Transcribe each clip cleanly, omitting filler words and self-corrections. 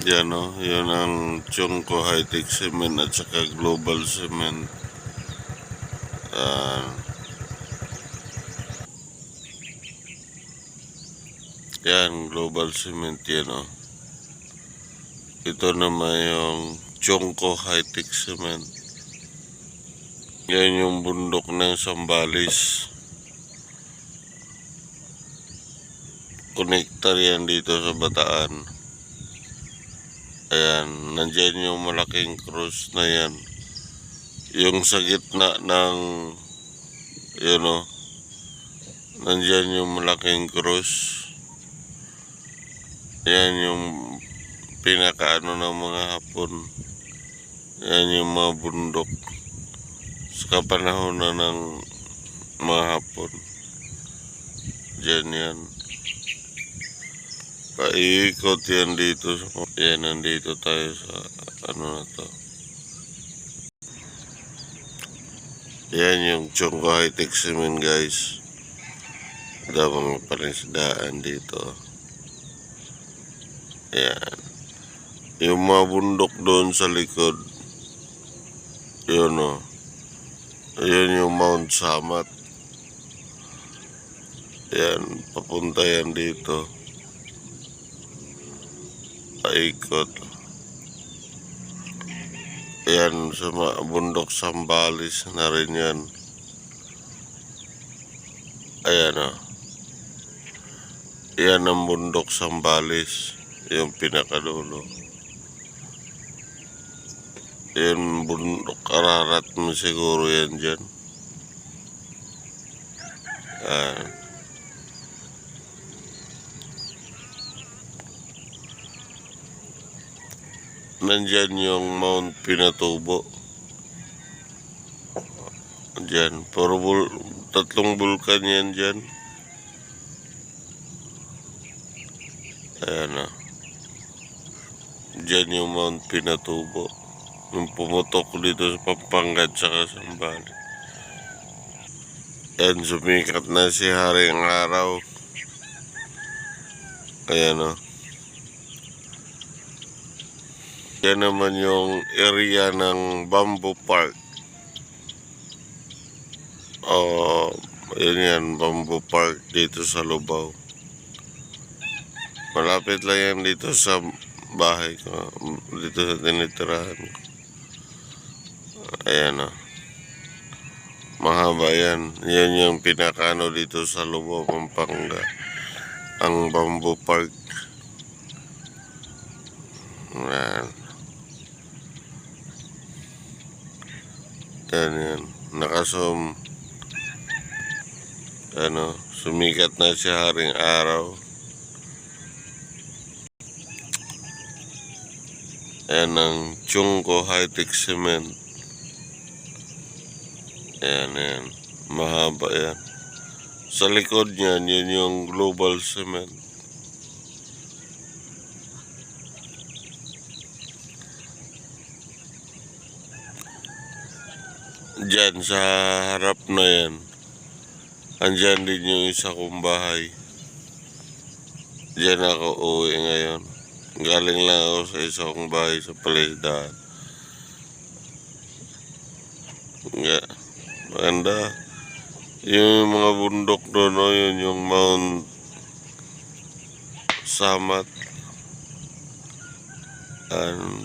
Yan o, yun ang Chongco High-Tech Cement at saka Global Cement. Ah, yan, Global Cement yan o. Ito naman yung Chongco High-Tech Cement. Yan yung bundok ng Sambales. Connector yan dito sa Bataan. Ayan, nandyan yung malaking cross na yan. Yung sa gitna ng, yun o, nandyan yung malaking cross. Yan yung pinakaano ng mga Hapon. Yan yung mga bundok sa kapanahon na ng mga Hapon. Diyan yan. Paikot yan dito. Yan, nandito tayo sa ano na to. Yan yung Chongco High-Tech Cement, guys. Daw mga panisdaan dito. Yan. Yung mga bundok doon sa likod. Yun o. Yun yung Mount Samat. Yan. Papunta yan dito. Paikot. Yan sa bundok Sambales na rin yan. Ayan o. Yan ang bundok Sambales. Yung pinakadulo. Yan bundok Ararat mo siguro yan dyan. Nandyan yung Mount Pinatubo. Dyan. Tatlong bulkan yan dyan. Ayan na. Dyan yung Mount Pinatubo. Yung pumutok dito sa Pampanga at saka Sambales. Yan, sumikat na si Haring Araw. Ayan o. Yan naman yung area ng Bamboo Park. Yun yan, Bamboo Park dito sa Lubao. Malapit lang yan dito sa bahay ko. Dito sa tinitirahan ko. Ayan o. Mahaba yan. Yan yung pinakano dito sa Lubao, Pampanga. Ang Bamboo Park. Ayan. Yan. Nakasom. Sumikat na si Haring Araw. Ayan ang Chongco High-Tech Cement. Ayan. Mahaba yan. Sa likod niyan, yun yung Global Cement. Diyan sa harap na yan. Andyan din yung isa kong bahay. Diyan ako uwi ngayon. Galing lang ako sa isa kong bahay sa Palisdaan. Maganda. Yung mga bundok doon, yun yung Mount Samat.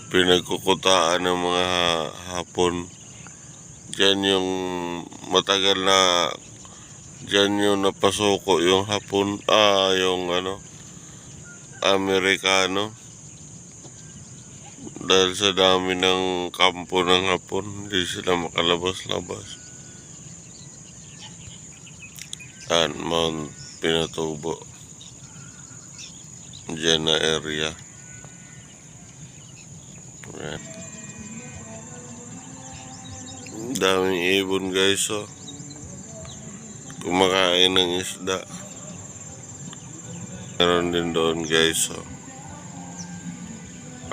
Pinagkukutaan ng mga Hapon. Diyan yung matagal na, diyan yung napasuko yung Hapon, yung Amerikano. Dahil sa dami ng kampo ng Hapon, hindi sila makalabas-labas. Mount Pinatubo. Diyan na area. Ayan. Daming ibon, guys, kumakain ng isda. Meron din doon, guys,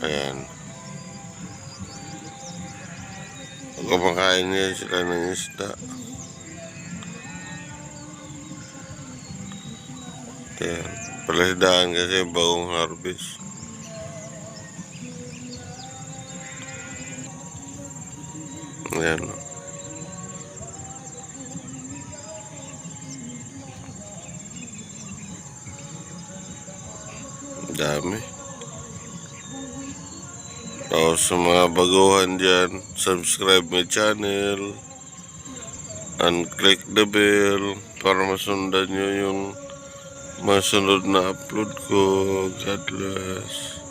ayan. Kumakain niya sila ng isda. Ayan. Palisdaan kasi bagong harvest. Ayan. Dami. Tapos sa mga baguhan dyan, subscribe my channel and click the bell para masundan nyo yung masunod na upload ko. God bless.